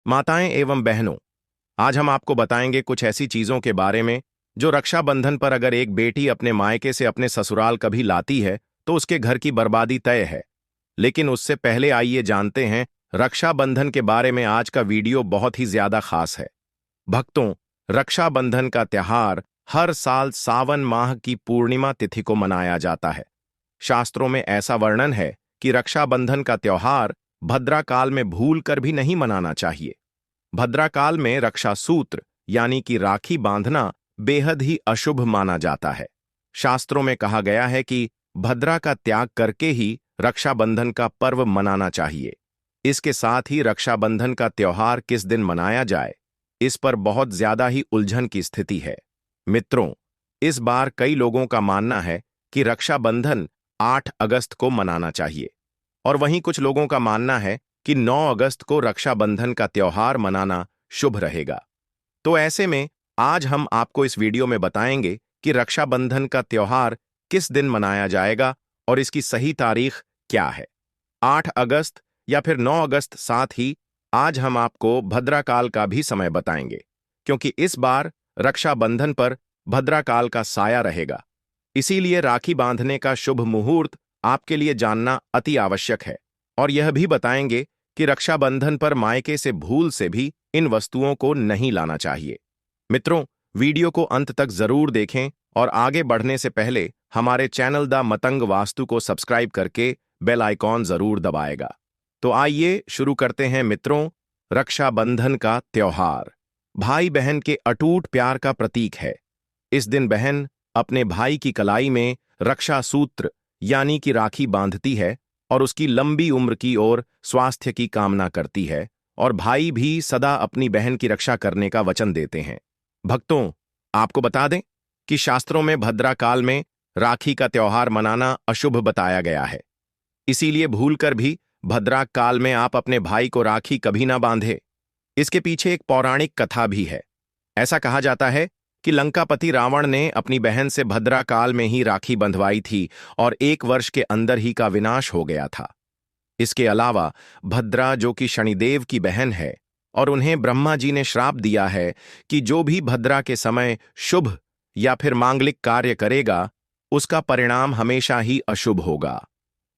माताएं एवं बहनों, आज हम आपको बताएंगे कुछ ऐसी चीजों के बारे में जो रक्षाबंधन पर अगर एक बेटी अपने मायके से अपने ससुराल कभी लाती है तो उसके घर की बर्बादी तय है। लेकिन उससे पहले आइए जानते हैं रक्षाबंधन के बारे में। आज का वीडियो बहुत ही ज्यादा खास है। भक्तों, रक्षाबंधन का त्योहार हर साल सावन माह की पूर्णिमा तिथि को मनाया जाता है। शास्त्रों में ऐसा वर्णन है कि रक्षाबंधन का त्योहार भद्रा काल में भूल कर भी नहीं मनाना चाहिए। भद्रा काल में रक्षा सूत्र यानी कि राखी बांधना बेहद ही अशुभ माना जाता है। शास्त्रों में कहा गया है कि भद्रा का त्याग करके ही रक्षाबंधन का पर्व मनाना चाहिए। इसके साथ ही रक्षाबंधन का त्योहार किस दिन मनाया जाए, इस पर बहुत ज्यादा ही उलझन की स्थिति है। मित्रों, इस बार कई लोगों का मानना है कि रक्षाबंधन 8 अगस्त को मनाना चाहिए और वहीं कुछ लोगों का मानना है कि 9 अगस्त को रक्षाबंधन का त्योहार मनाना शुभ रहेगा। तो ऐसे में आज हम आपको इस वीडियो में बताएंगे कि रक्षाबंधन का त्योहार किस दिन मनाया जाएगा और इसकी सही तारीख क्या है, 8 अगस्त या फिर 9 अगस्त। साथ ही आज हम आपको भद्राकाल का भी समय बताएंगे, क्योंकि इस बार रक्षाबंधन पर भद्राकाल का साया रहेगा। इसीलिए राखी बांधने का शुभ मुहूर्त आपके लिए जानना अति आवश्यक है। और यह भी बताएंगे कि रक्षाबंधन पर मायके से भूल से भी इन वस्तुओं को नहीं लाना चाहिए। मित्रों, वीडियो को अंत तक जरूर देखें और आगे बढ़ने से पहले हमारे चैनल द मतंग वास्तु को सब्सक्राइब करके बेल आइकॉन जरूर दबाएगा। तो आइए शुरू करते हैं। मित्रों, रक्षाबंधन का त्योहार भाई बहन के अटूट प्यार का प्रतीक है। इस दिन बहन अपने भाई की कलाई में रक्षा सूत्र यानी कि राखी बांधती है और उसकी लंबी उम्र की और स्वास्थ्य की कामना करती है, और भाई भी सदा अपनी बहन की रक्षा करने का वचन देते हैं। भक्तों, आपको बता दें कि शास्त्रों में भद्रा काल में राखी का त्योहार मनाना अशुभ बताया गया है। इसीलिए भूलकर भी भद्रा काल में आप अपने भाई को राखी कभी ना बांधे। इसके पीछे एक पौराणिक कथा भी है। ऐसा कहा जाता है कि लंकापति रावण ने अपनी बहन से भद्रा काल में ही राखी बंधवाई थी और 1 वर्ष के अंदर ही का विनाश हो गया था। इसके अलावा भद्रा, जो कि शनिदेव की बहन है, और उन्हें ब्रह्मा जी ने श्राप दिया है कि जो भी भद्रा के समय शुभ या फिर मांगलिक कार्य करेगा उसका परिणाम हमेशा ही अशुभ होगा।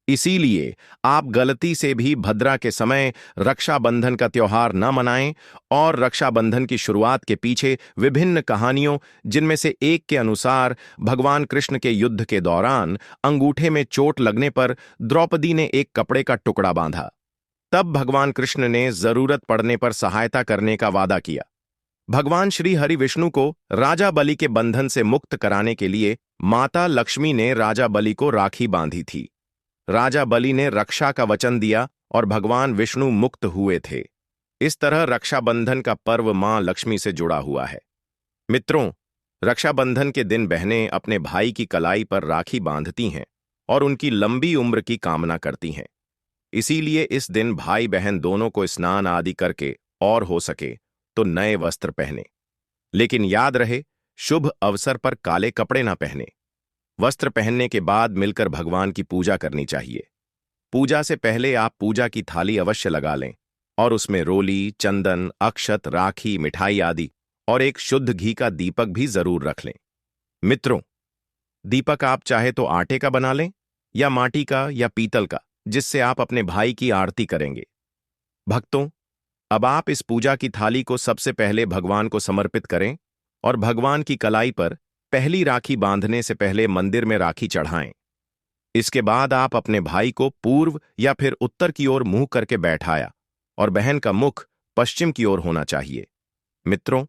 इसीलिए आप गलती से भी भद्रा के समय रक्षाबंधन का त्योहार न मनाएं। और रक्षाबंधन की शुरुआत के पीछे विभिन्न कहानियों, जिनमें से एक के अनुसार भगवान कृष्ण के युद्ध के दौरान अंगूठे में चोट लगने पर द्रौपदी ने एक कपड़े का टुकड़ा बांधा। तब भगवान कृष्ण ने जरूरत पड़ने पर सहायता करने का वादा किया। भगवान श्री हरि विष्णु को राजा बलि के बंधन से मुक्त कराने के लिए माता लक्ष्मी ने राजा बलि को राखी बांधी थी। राजा बलि ने रक्षा का वचन दिया और भगवान विष्णु मुक्त हुए थे। इस तरह रक्षाबंधन का पर्व मां लक्ष्मी से जुड़ा हुआ है। मित्रों, रक्षाबंधन के दिन बहनें अपने भाई की कलाई पर राखी बांधती हैं और उनकी लंबी उम्र की कामना करती हैं। इसीलिए इस दिन भाई बहन दोनों को स्नान आदि करके और हो सके तो नए वस्त्र पहने। लेकिन याद रहे, शुभ अवसर पर काले कपड़े ना पहने। वस्त्र पहनने के बाद मिलकर भगवान की पूजा करनी चाहिए। पूजा से पहले आप पूजा की थाली अवश्य लगा लें और उसमें रोली, चंदन, अक्षत, राखी, मिठाई आदि और एक शुद्ध घी का दीपक भी जरूर रख लें। मित्रों, दीपक आप चाहे तो आटे का बना लें या माटी का या पीतल का, जिससे आप अपने भाई की आरती करेंगे। भक्तों, अब आप इस पूजा की थाली को सबसे पहले भगवान को समर्पित करें और भगवान की कलाई पर पहली राखी बांधने से पहले मंदिर में राखी चढ़ाएं। इसके बाद आप अपने भाई को पूर्व या फिर उत्तर की ओर मुंह करके बैठाया और बहन का मुख पश्चिम की ओर होना चाहिए। मित्रों,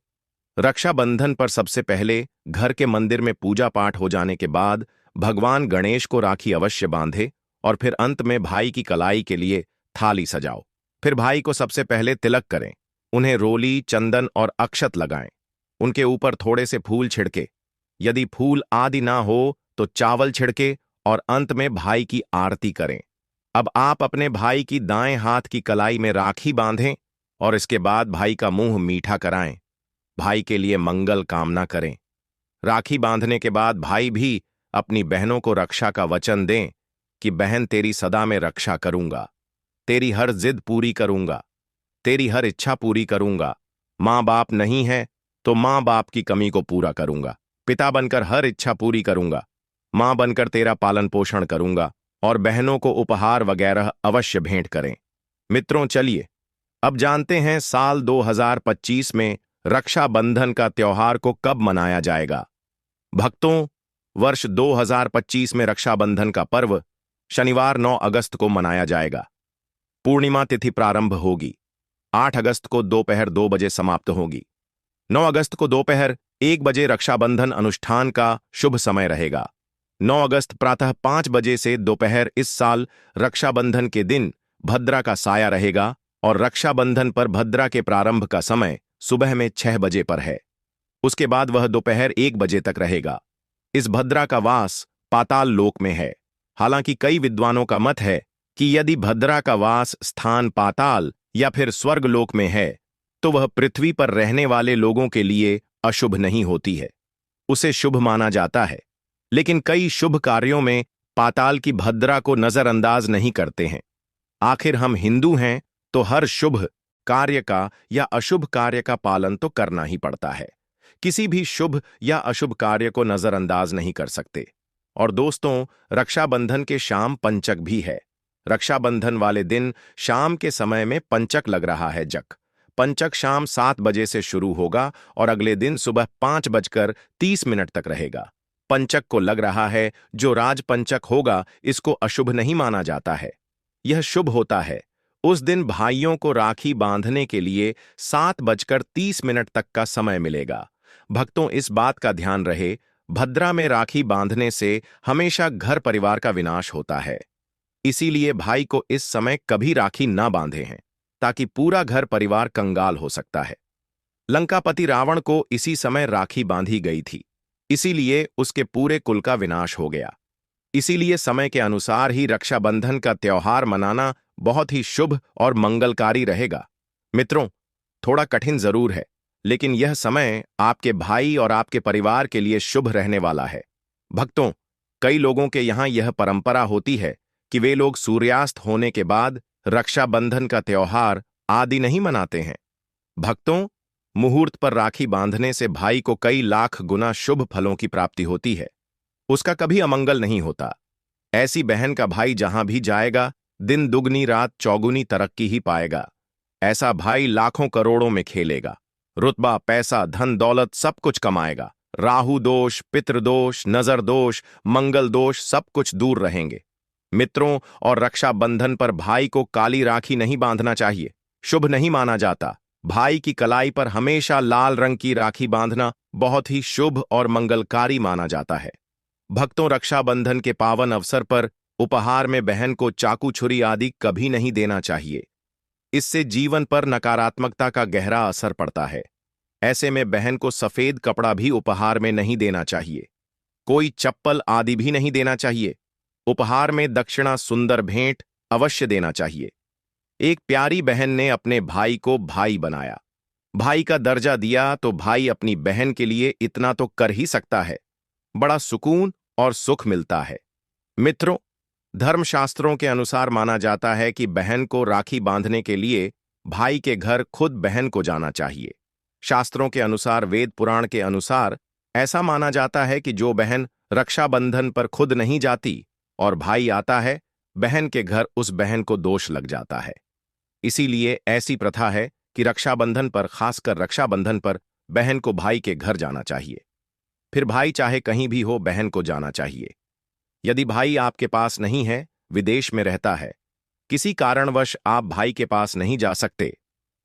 रक्षाबंधन पर सबसे पहले घर के मंदिर में पूजा पाठ हो जाने के बाद भगवान गणेश को राखी अवश्य बांधे और फिर अंत में भाई की कलाई के लिए थाली सजाओ। फिर भाई को सबसे पहले तिलक करें, उन्हें रोली, चंदन और अक्षत लगाएं। उनके ऊपर थोड़े से फूल छिड़के, यदि फूल आदि ना हो तो चावल छिड़के और अंत में भाई की आरती करें। अब आप अपने भाई की दाएं हाथ की कलाई में राखी बांधें और इसके बाद भाई का मुंह मीठा कराएं। भाई के लिए मंगल कामना करें। राखी बांधने के बाद भाई भी अपनी बहनों को रक्षा का वचन दें कि बहन, तेरी सदा में रक्षा करूंगा, तेरी हर जिद पूरी करूंगा। तेरी हर इच्छा पूरी करूंगा। माँ बाप नहीं है तो माँ बाप की कमी को पूरा करूंगा। पिता बनकर हर इच्छा पूरी करूंगा। माँ बनकर तेरा पालन पोषण करूंगा और बहनों को उपहार वगैरह अवश्य भेंट करें। मित्रों, चलिए अब जानते हैं साल 2025 में रक्षाबंधन का त्योहार को कब मनाया जाएगा। भक्तों, वर्ष 2025 में रक्षाबंधन का पर्व शनिवार 9 अगस्त को मनाया जाएगा। पूर्णिमा तिथि प्रारंभ होगी। 8 अगस्त को दोपहर 2 बजे समाप्त होगी। 9 अगस्त को दोपहर 1 बजे रक्षाबंधन अनुष्ठान का शुभ समय रहेगा। 9 अगस्त प्रातः 5 बजे से दोपहर इस साल रक्षाबंधन के दिन भद्रा का साया रहेगा और रक्षाबंधन पर भद्रा के प्रारंभ का समय सुबह में 6 बजे पर है। उसके बाद वह दोपहर 1 बजे तक रहेगा। इस भद्रा का वास पाताल लोक में है। हालांकि कई विद्वानों का मत है कि यदि भद्रा का वास स्थान पाताल या फिर स्वर्ग लोक में है तो वह पृथ्वी पर रहने वाले लोगों के लिए अशुभ नहीं होती है, उसे शुभ माना जाता है। लेकिन कई शुभ कार्यों में पाताल की भद्रा को नजरअंदाज नहीं करते हैं। आखिर हम हिंदू हैं तो हर शुभ कार्य का या अशुभ कार्य का पालन तो करना ही पड़ता है। किसी भी शुभ या अशुभ कार्य को नजरअंदाज नहीं कर सकते। और दोस्तों, रक्षाबंधन के शाम पंचक भी है। रक्षाबंधन वाले दिन शाम के समय में पंचक लग रहा है। पंचक शाम 7 बजे से शुरू होगा और अगले दिन सुबह 5:30 तक रहेगा। पंचक को लग रहा है जो राजपंचक होगा इसको अशुभ नहीं माना जाता है, यह शुभ होता है। उस दिन भाइयों को राखी बांधने के लिए 7:30 तक का समय मिलेगा। भक्तों, इस बात का ध्यान रहे, भद्रा में राखी बांधने से हमेशा घर परिवार का विनाश होता है। इसीलिए भाई को इस समय कभी राखी ना बांधे हैं, ताकि पूरा घर परिवार कंगाल हो सकता है। लंकापति रावण को इसी समय राखी बांधी गई थी, इसीलिए उसके पूरे कुल का विनाश हो गया। इसीलिए समय के अनुसार ही रक्षाबंधन का त्योहार मनाना बहुत ही शुभ और मंगलकारी रहेगा। मित्रों, थोड़ा कठिन जरूर है, लेकिन यह समय आपके भाई और आपके परिवार के लिए शुभ रहने वाला है। भक्तों, कई लोगों के यहाँ यह परंपरा होती है कि वे लोग सूर्यास्त होने के बाद रक्षाबंधन का त्योहार आदि नहीं मनाते हैं। भक्तों, मुहूर्त पर राखी बांधने से भाई को कई लाख गुना शुभ फलों की प्राप्ति होती है, उसका कभी अमंगल नहीं होता। ऐसी बहन का भाई जहां भी जाएगा दिन दुगनी रात चौगुनी तरक्की ही पाएगा। ऐसा भाई लाखों करोड़ों में खेलेगा, रुतबा पैसा धन दौलत सब कुछ कमाएगा। राहु दोष, पितृदोष, नजर दोष, मंगल दोष सब कुछ दूर रहेंगे। मित्रों, और रक्षाबंधन पर भाई को काली राखी नहीं बांधना चाहिए, शुभ नहीं माना जाता। भाई की कलाई पर हमेशा लाल रंग की राखी बांधना बहुत ही शुभ और मंगलकारी माना जाता है। भक्तों, रक्षाबंधन के पावन अवसर पर उपहार में बहन को चाकू छुरी आदि कभी नहीं देना चाहिए। इससे जीवन पर नकारात्मकता का गहरा असर पड़ता है। ऐसे में बहन को सफेद कपड़ा भी उपहार में नहीं देना चाहिए। कोई चप्पल आदि भी नहीं देना चाहिए। उपहार में दक्षिणा सुंदर भेंट अवश्य देना चाहिए। एक प्यारी बहन ने अपने भाई को भाई बनाया, भाई का दर्जा दिया, तो भाई अपनी बहन के लिए इतना तो कर ही सकता है। बड़ा सुकून और सुख मिलता है। मित्रों, धर्मशास्त्रों के अनुसार माना जाता है कि बहन को राखी बांधने के लिए भाई के घर खुद बहन को जाना चाहिए। शास्त्रों के अनुसार, वेद पुराण के अनुसार ऐसा माना जाता है कि जो बहन रक्षाबंधन पर खुद नहीं जाती और भाई आता है बहन के घर, उस बहन को दोष लग जाता है। इसीलिए ऐसी प्रथा है कि रक्षाबंधन पर, खासकर रक्षाबंधन पर, बहन को भाई के घर जाना चाहिए। फिर भाई चाहे कहीं भी हो, बहन को जाना चाहिए। यदि भाई आपके पास नहीं है, विदेश में रहता है, किसी कारणवश आप भाई के पास नहीं जा सकते,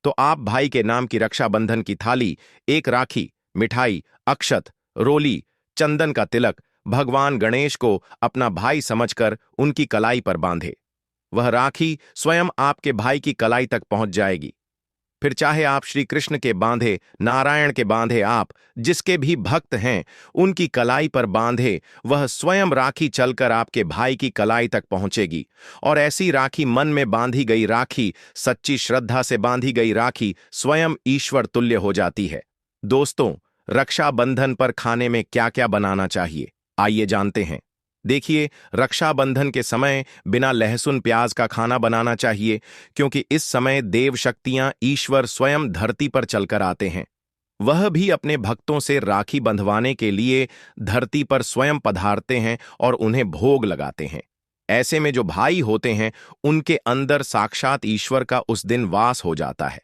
तो आप भाई के नाम की रक्षाबंधन की थाली, एक राखी, मिठाई, अक्षत, रोली, चंदन का तिलक भगवान गणेश को अपना भाई समझकर उनकी कलाई पर बांधे। वह राखी स्वयं आपके भाई की कलाई तक पहुंच जाएगी। फिर चाहे आप श्री कृष्ण के बांधे, नारायण के बांधे, आप जिसके भी भक्त हैं उनकी कलाई पर बांधे, वह स्वयं राखी चलकर आपके भाई की कलाई तक पहुंचेगी। और ऐसी राखी, मन में बांधी गई राखी, सच्ची श्रद्धा से बांधी गई राखी स्वयं ईश्वर तुल्य हो जाती है। दोस्तों, रक्षाबंधन पर खाने में क्या क्या बनाना चाहिए, आइए जानते हैं। देखिए, रक्षाबंधन के समय बिना लहसुन प्याज का खाना बनाना चाहिए, क्योंकि इस समय देव शक्तियां ईश्वर स्वयं धरती पर चलकर आते हैं। वह भी अपने भक्तों से राखी बंधवाने के लिए धरती पर स्वयं पधारते हैं और उन्हें भोग लगाते हैं। ऐसे में जो भाई होते हैं, उनके अंदर साक्षात ईश्वर का उस दिन वास हो जाता है।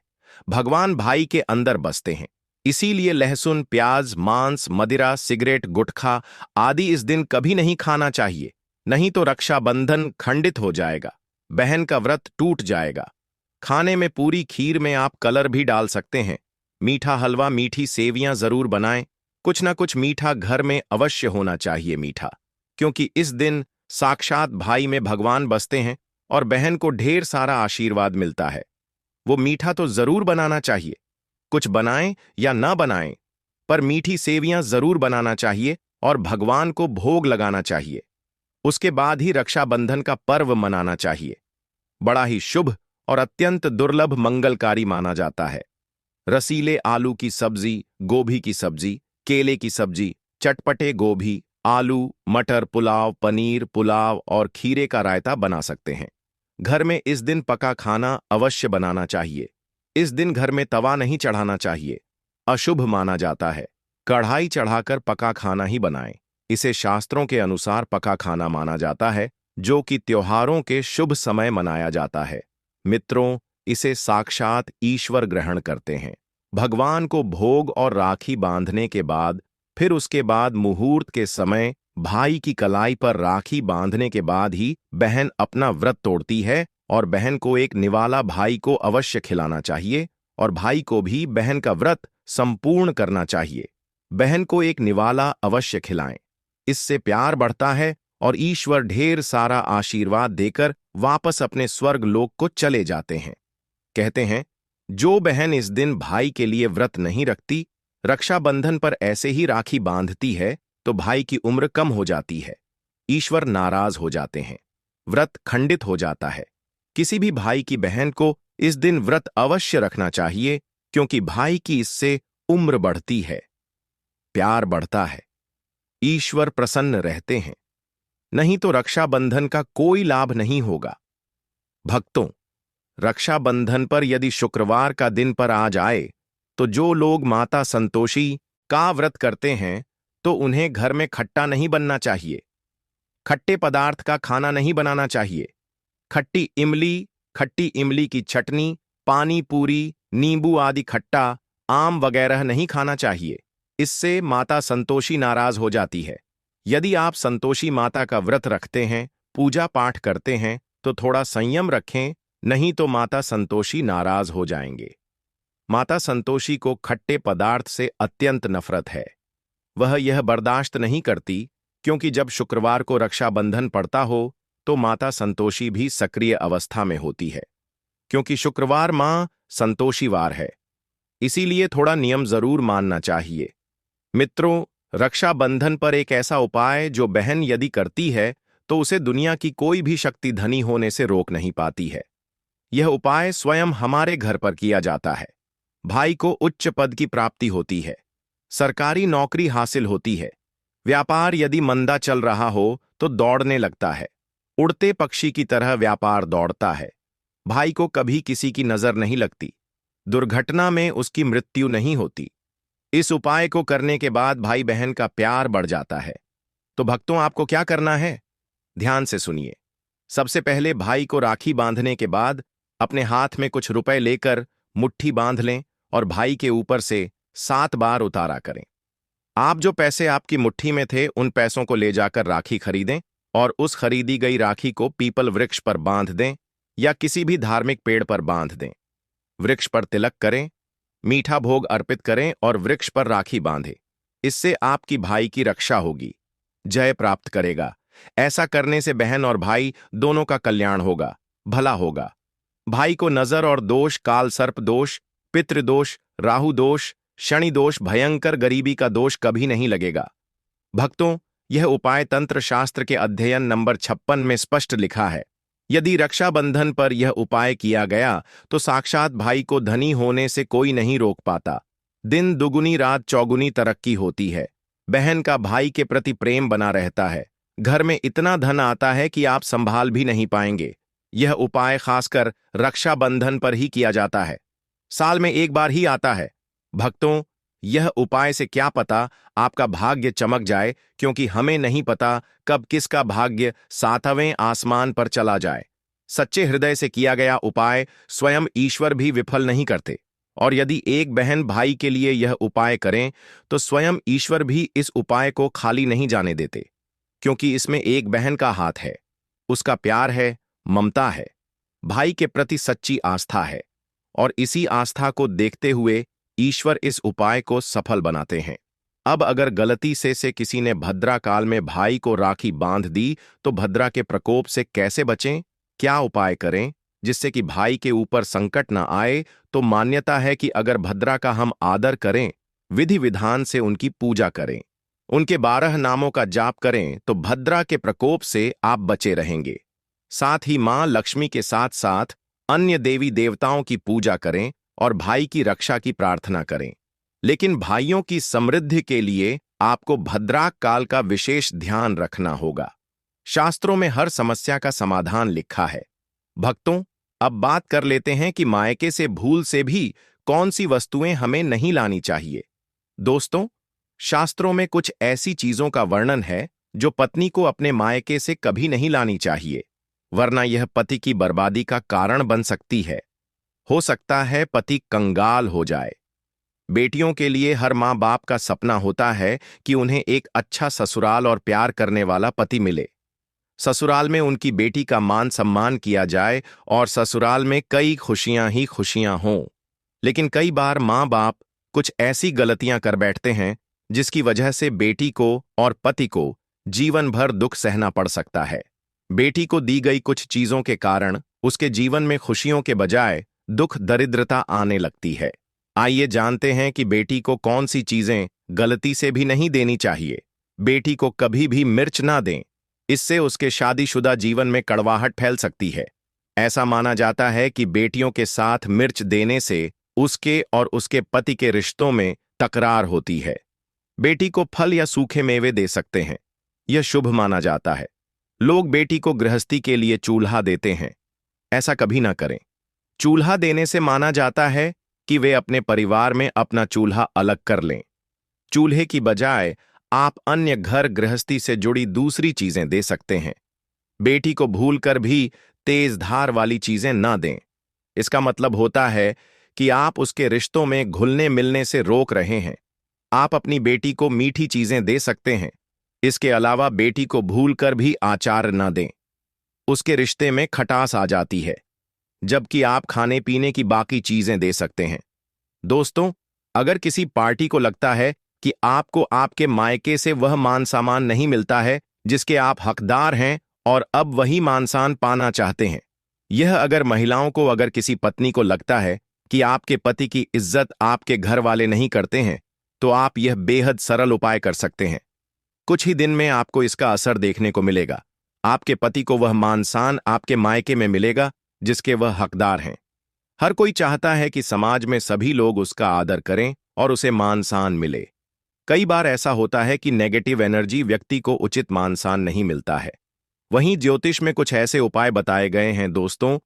भगवान भाई के अंदर बसते हैं। इसीलिए लहसुन प्याज मांस मदिरा सिगरेट गुटखा आदि इस दिन कभी नहीं खाना चाहिए। नहीं तो रक्षाबंधन खंडित हो जाएगा, बहन का व्रत टूट जाएगा। खाने में पूरी खीर में आप कलर भी डाल सकते हैं। मीठा हलवा मीठी सेवियां जरूर बनाएं। कुछ ना कुछ मीठा घर में अवश्य होना चाहिए मीठा, क्योंकि इस दिन साक्षात भाई में भगवान बसते हैं और बहन को ढेर सारा आशीर्वाद मिलता है। वो मीठा तो जरूर बनाना चाहिए। कुछ बनाएं या ना बनाएं, पर मीठी सेवियां जरूर बनाना चाहिए और भगवान को भोग लगाना चाहिए। उसके बाद ही रक्षाबंधन का पर्व मनाना चाहिए। बड़ा ही शुभ और अत्यंत दुर्लभ मंगलकारी माना जाता है। रसीले आलू की सब्जी, गोभी की सब्जी, केले की सब्जी, चटपटे गोभी, आलू, मटर पुलाव, पनीर पुलाव और खीरे का रायता बना सकते हैं। घर में इस दिन पका खाना अवश्य बनाना चाहिए। इस दिन घर में तवा नहीं चढ़ाना चाहिए, अशुभ माना जाता है। कढ़ाई चढ़ाकर पका खाना ही बनाएं। इसे शास्त्रों के अनुसार पका खाना माना जाता है, जो कि त्योहारों के शुभ समय मनाया जाता है। मित्रों, इसे साक्षात ईश्वर ग्रहण करते हैं। भगवान को भोग और राखी बांधने के बाद फिर उसके बाद मुहूर्त के समय भाई की कलाई पर राखी बांधने के बाद ही बहन अपना व्रत तोड़ती है और बहन को एक निवाला भाई को अवश्य खिलाना चाहिए और भाई को भी बहन का व्रत संपूर्ण करना चाहिए। बहन को एक निवाला अवश्य खिलाएं। इससे प्यार बढ़ता है और ईश्वर ढेर सारा आशीर्वाद देकर वापस अपने स्वर्ग लोक को चले जाते हैं। कहते हैं, जो बहन इस दिन भाई के लिए व्रत नहीं रखती, रक्षाबंधन पर ऐसे ही राखी बांधती है, तो भाई की उम्र कम हो जाती है, ईश्वर नाराज हो जाते हैं, व्रत खंडित हो जाता है। किसी भी भाई की बहन को इस दिन व्रत अवश्य रखना चाहिए, क्योंकि भाई की इससे उम्र बढ़ती है, प्यार बढ़ता है, ईश्वर प्रसन्न रहते हैं। नहीं तो रक्षाबंधन का कोई लाभ नहीं होगा। भक्तों, रक्षाबंधन पर यदि शुक्रवार का दिन पर आ जाए, तो जो लोग माता संतोषी का व्रत करते हैं, तो उन्हें घर में खट्टा नहीं बनना चाहिए। खट्टे पदार्थ का खाना नहीं बनाना चाहिए। खट्टी इमली की चटनी, पानी पूरी, नींबू आदि खट्टा, आम वगैरह नहीं खाना चाहिए। इससे माता संतोषी नाराज हो जाती है। यदि आप संतोषी माता का व्रत रखते हैं, पूजा पाठ करते हैं, तो थोड़ा संयम रखें, नहीं तो माता संतोषी नाराज हो जाएंगे। माता संतोषी को खट्टे पदार्थ से अत्यंत नफरत है। वह यह बर्दाश्त नहीं करती, क्योंकि जब शुक्रवार को रक्षाबंधन पड़ता हो, तो माता संतोषी भी सक्रिय अवस्था में होती है, क्योंकि शुक्रवार मां संतोषीवार है। इसीलिए थोड़ा नियम जरूर मानना चाहिए। मित्रों, रक्षाबंधन पर एक ऐसा उपाय जो बहन यदि करती है, तो उसे दुनिया की कोई भी शक्ति धनी होने से रोक नहीं पाती है। यह उपाय स्वयं हमारे घर पर किया जाता है। भाई को उच्च पद की प्राप्ति होती है, सरकारी नौकरी हासिल होती है, व्यापार यदि मंदा चल रहा हो तो दौड़ने लगता है, उड़ते पक्षी की तरह व्यापार दौड़ता है। भाई को कभी किसी की नजर नहीं लगती, दुर्घटना में उसकी मृत्यु नहीं होती। इस उपाय को करने के बाद भाई बहन का प्यार बढ़ जाता है। तो भक्तों, आपको क्या करना है, ध्यान से सुनिए। सबसे पहले भाई को राखी बांधने के बाद अपने हाथ में कुछ रुपए लेकर मुट्ठी बांध लें और भाई के ऊपर से 7 बार उतारा करें। आप जो पैसे आपकी मुट्ठी में थे, उन पैसों को ले जाकर राखी खरीदें और उस खरीदी गई राखी को पीपल वृक्ष पर बांध दें या किसी भी धार्मिक पेड़ पर बांध दें। वृक्ष पर तिलक करें, मीठा भोग अर्पित करें और वृक्ष पर राखी बांधें। इससे आपकी भाई की रक्षा होगी, जय प्राप्त करेगा। ऐसा करने से बहन और भाई दोनों का कल्याण होगा, भला होगा। भाई को नजर और दोष, काल सर्प दोष, पितृदोष, राहु दोष, शनि दोष, भयंकर गरीबी का दोष कभी नहीं लगेगा। भक्तों, यह उपाय तंत्र शास्त्र के अध्ययन नंबर 56 में स्पष्ट लिखा है। यदि रक्षाबंधन पर यह उपाय किया गया, तो साक्षात भाई को धनी होने से कोई नहीं रोक पाता। दिन दुगुनी रात चौगुनी तरक्की होती है। बहन का भाई के प्रति प्रेम बना रहता है। घर में इतना धन आता है कि आप संभाल भी नहीं पाएंगे। यह उपाय खासकर रक्षाबंधन पर ही किया जाता है। साल में एक बार ही आता है। भक्तों, यह उपाय से क्या पता आपका भाग्य चमक जाए, क्योंकि हमें नहीं पता कब किसका भाग्य सातवें आसमान पर चला जाए। सच्चे हृदय से किया गया उपाय स्वयं ईश्वर भी विफल नहीं करते। और यदि एक बहन भाई के लिए यह उपाय करें तो स्वयं ईश्वर भी इस उपाय को खाली नहीं जाने देते, क्योंकि इसमें एक बहन का हाथ है, उसका प्यार है, ममता है, भाई के प्रति सच्ची आस्था है। और इसी आस्था को देखते हुए ईश्वर इस उपाय को सफल बनाते हैं। अब अगर गलती से किसी ने भद्रा काल में भाई को राखी बांध दी तो भद्रा के प्रकोप से कैसे बचें, क्या उपाय करें जिससे कि भाई के ऊपर संकट न आए? तो मान्यता है कि अगर भद्रा का हम आदर करें, विधि विधान से उनकी पूजा करें, उनके 12 नामों का जाप करें, तो भद्रा के प्रकोप से आप बचे रहेंगे। साथ ही मां लक्ष्मी के साथ साथ अन्य देवी देवताओं की पूजा करें और भाई की रक्षा की प्रार्थना करें। लेकिन भाइयों की समृद्धि के लिए आपको भद्राक काल का विशेष ध्यान रखना होगा। शास्त्रों में हर समस्या का समाधान लिखा है। भक्तों, अब बात कर लेते हैं कि मायके से भूल से भी कौन सी वस्तुएं हमें नहीं लानी चाहिए। दोस्तों, शास्त्रों में कुछ ऐसी चीजों का वर्णन है जो पत्नी को अपने मायके से कभी नहीं लानी चाहिए, वरना यह पति की बर्बादी का कारण बन सकती है। हो सकता है पति कंगाल हो जाए। बेटियों के लिए हर माँ बाप का सपना होता है कि उन्हें एक अच्छा ससुराल और प्यार करने वाला पति मिले। ससुराल में उनकी बेटी का मान सम्मान किया जाए और ससुराल में कई खुशियां ही खुशियां हों। लेकिन कई बार माँ बाप कुछ ऐसी गलतियां कर बैठते हैं जिसकी वजह से बेटी को और पति को जीवन भर दुख सहना पड़ सकता है। बेटी को दी गई कुछ चीजों के कारण उसके जीवन में खुशियों के बजाय दुख दरिद्रता आने लगती है। आइए जानते हैं कि बेटी को कौन सी चीजें गलती से भी नहीं देनी चाहिए। बेटी को कभी भी मिर्च ना दें, इससे उसके शादीशुदा जीवन में कड़वाहट फैल सकती है। ऐसा माना जाता है कि बेटियों के साथ मिर्च देने से उसके और उसके पति के रिश्तों में तकरार होती है। बेटी को फल या सूखे मेवे दे सकते हैं, यह शुभ माना जाता है। लोग बेटी को गृहस्थी के लिए चूल्हा देते हैं, ऐसा कभी ना करें। चूल्हा देने से माना जाता है कि वे अपने परिवार में अपना चूल्हा अलग कर लें। चूल्हे की बजाय आप अन्य घर गृहस्थी से जुड़ी दूसरी चीजें दे सकते हैं। बेटी को भूलकर भी तेज धार वाली चीजें ना दें। इसका मतलब होता है कि आप उसके रिश्तों में घुलने मिलने से रोक रहे हैं। आप अपनी बेटी को मीठी चीजें दे सकते हैं। इसके अलावा बेटी को भूलकर भी आचार ना दें, उसके रिश्ते में खटास आ जाती है, जबकि आप खाने पीने की बाकी चीजें दे सकते हैं। दोस्तों, अगर किसी पार्टी को लगता है कि आपको आपके मायके से वह मान सम्मान नहीं मिलता है जिसके आप हकदार हैं और अब वही मान सम्मान पाना चाहते हैं, यह अगर महिलाओं को अगर किसी पत्नी को लगता है कि आपके पति की इज्जत आपके घर वाले नहीं करते हैं, तो आप यह बेहद सरल उपाय कर सकते हैं। कुछ ही दिन में आपको इसका असर देखने को मिलेगा। आपके पति को वह मान सम्मान आपके मायके में मिलेगा जिसके वह हकदार हैं। हर कोई चाहता है कि समाज में सभी लोग उसका आदर करें और उसे मान सम्मान मिले। कई बार ऐसा होता है कि नेगेटिव एनर्जी व्यक्ति को उचित मान सम्मान नहीं मिलता है। वहीं ज्योतिष में कुछ ऐसे उपाय बताए गए हैं दोस्तों,